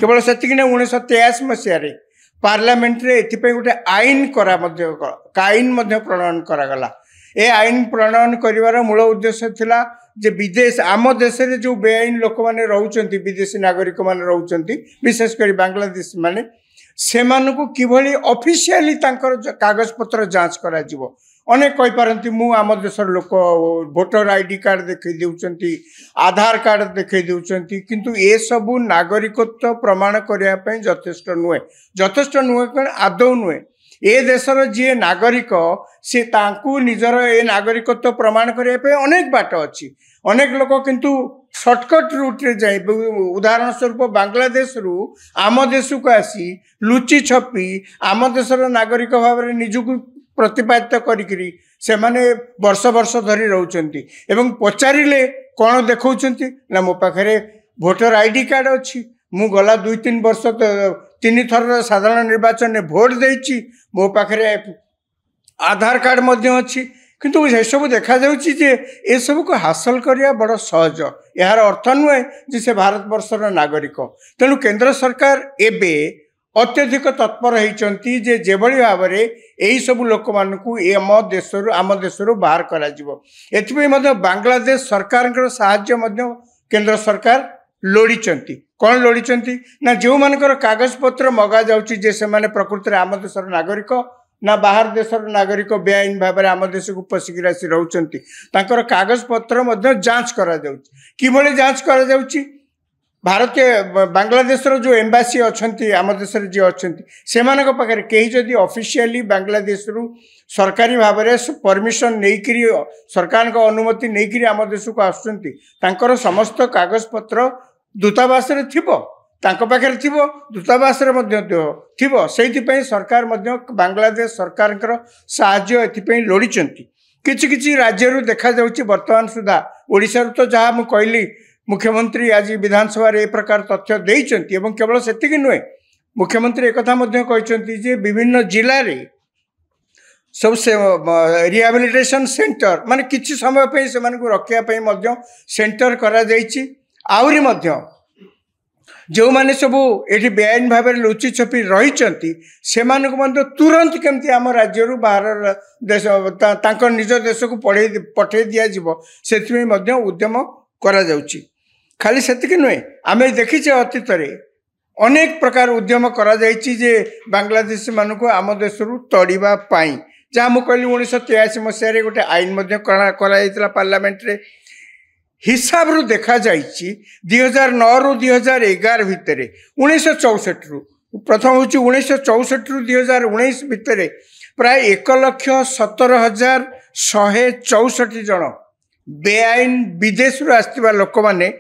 केवल से 1983 मसीह पार्लियामेंट रे एथिपे गोटे आईन प्रणयन करागला। ए आईन प्रणयन करिवार मूल उद्देश्य थिला जे विदेश आम देश रे जो बेआईन लोक माने रहउचंती विदेशी नागरिक माने रहउचंती विशेष करी बांग्लादेश माने सेमानकु किभली ऑफिशियली तांकर कागज पत्र जांच करा जिवो। अनेक कहि पारंती मु आम देशर लोक वोटर आईडी कार्ड देखै देउचंती आधार कार्ड देखै देउचंती किंतु ए सबु नागरिकत्व प्रमाण करिया पई यथेष्ट नुहे कण आदौ नुहे। ए देशर जे नागरिक से तांकु निजर ए नागरिकत्व प्रमाण करिया पई अनेक बाट अछि। अनेक लोक किंतु शॉर्टकट रूट रे जाई उदाहरण स्वरूप बांग्लादेश रु आम देश को आसी लुचि छपी आम देशर नागरिक भाव रे निजुकु प्रतिपादित करी से माने वर्ष वर्ष धरी रहउचंती एवं पचारिले कोन देखौचंती ना मो पाखरे वोटर आईडी कार्ड अछि मु गला 2-3 वर्ष 3 थर साधारण निर्वाचन में भोट देछि मो पाखरे आधार कार्ड मध्य अछि किंतु ये सब देखा जाउछि जे ए सब को हासिल करिया बड़ सहज। यार अर्थ नुहे जे से भारत वर्षर नागरिक। तेणु केंद्र सरकार एबे अत्यधिक तत्पर होती जे जेभली भाव में यही सब लोक मानू आम देश बाहर कर बांग्लादेश सरकार साहाय्य केंद्र सरकार लोड़ी कौन लोड़ी ना जो मानकर कागज पत्र मगा जाउछि जे से माने प्रकृति आम देशर नागरिक ना बाहर देशर नागरिक बेआईन भाव में आम देश को पशिकी आसी रोचंती तांकर कागज पत्र जांच करा जाउछि। किभली जांच करा जाउछि भारतीय बांग्लादेश जो एम्बासी अच्छी आम देश जी अच्छा से पाखे कहीं जदि ऑफिशियली बांग्लादेश रु सरकारी भाव में परमिशन नहीं सरकार का अनुमति नहीं आम देश को आसुँच समस्त कागज पत्र दूतावास रे थिबो तांको पाखे थिबो दूतावास रे मध्य थिबो सेइथिपई सरकार मध्य बांग्लादेश सरकार साहाय्य एथिपई लोड़ीचंती। किछि किछि राज्य रु देखा जाउछि वर्तमान सुधा ओडिसा तो जहाँ मु कहली मुख्यमंत्री आज विधानसभा ए प्रकार तथ्य देइचंती एवं केवल सेतिक नुहे मुख्यमंत्री एक कहते विभिन्न जिले रे सब से रिहाबिलिटेशन सेंटर माने किछि समय पे से मानकु रखिया पे मध्य सेंटर करा जाइछि। आउरी मध्य जो माने सब एठी बेआईन भाव में लुचि छपी रही से तुरंत केमती आम राज्य बाहर देश तांकर निज देश को पठे दिया जिवो सेथिमे मध्य उद्यम करा जाउछि। खाली सेतिक नुहे आम देखीचे अतीत अनेक प्रकार उद्यम करा जाइछि जे बांग्लादेश मानक आम देश तड़िबा पाई जहाँ मु कहली 1983 मसीह गोटे आईन पार्लियामेंट रे हिसाब रु देखा जाइछि 2009 रु 2011 भितर 1964 रु प्रथम हूँ 1964 रु 2019 भितर प्राय 1,17,164 जन बेआईन विदेश रु आसथिबा लोक माने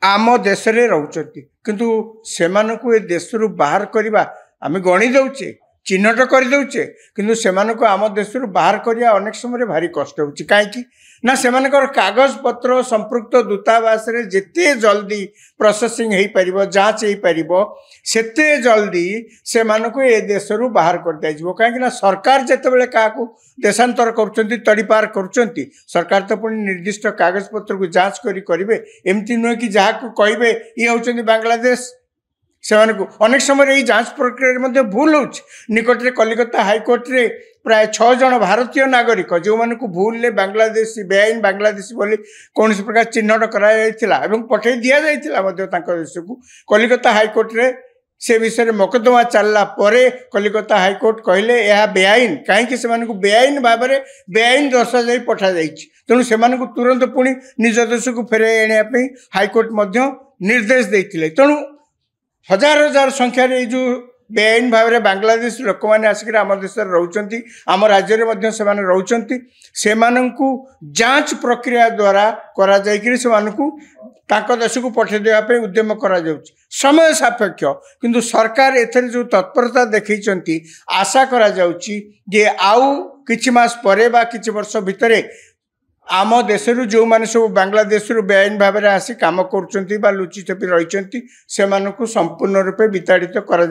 आम देश रे रहउचंती किंतु सेमानकु ए देश रु बाहर करिबा आमे गणी दउचे चिन्हट कर दउचे किंतु सेमानकु आम देश रु बाहर करिया अनेक समय भारी कष्ट होउची काहेकि ना सेमानकर कागज पत्र संपृक्त दूतावास रे जेते जल्दी प्रोसेसिंग हेई परिबो जांच हेई परिबो सेते जल्दी सेमानकु ए देश रु बाहर कर दिया जिवो काहेकि ना सरकार जेते बेले काकू देशांतर करुचंती तड़ीपार करुचंती सरकार तो पुणी निर्दिष्ट कागज पत्र को जांच करिवे एमती नुहे कि जहाँ को कहिबे ये होचंती बांग्लादेश से अनेक समय जांच प्रक्रिया भूल हो निकट में कलिकता हाईकोर्ट रे प्राय 6 जन भारतीय नागरिक जो मान को भूल ले बांग्लादेशी बेआईन बांग्लादेशी बोली कौन प्रकार चिन्हट कर पठे दि जाता देश को कलिकता हाईकोर्ट रे से विषय में मकदमा चलला परे कलिकता हाईकोर्ट कहले यह बेआईन कहीं बेआईन भाव में बेआईन दर्शा जा पठा तेणु से तुरंत पुणी निज देश को फेर आने हाईकोर्ट निर्देश देते तेणु हजार हजार संख्यार जो बेआईन भाव में बांग्लादेश लोक मैंने आसिक आम देश रोचंती आम राज्य में से रोचंती से जांच प्रक्रिया द्वारा करा जायकि से देश को पठे देवाई उद्यम करा जाउछि समय सापेक्ष किंतु सरकार एथरे जो तत्परता देखैचंती आशा करा जाउछि जे आउ किछि मास परे बा किछि वर्ष भितरे आम देश जो मैंने सब बांग्लादेश बेआईन भाव में आसी कम कर लुचि छपी रही से संपूर्ण रूपे विताड़ित कर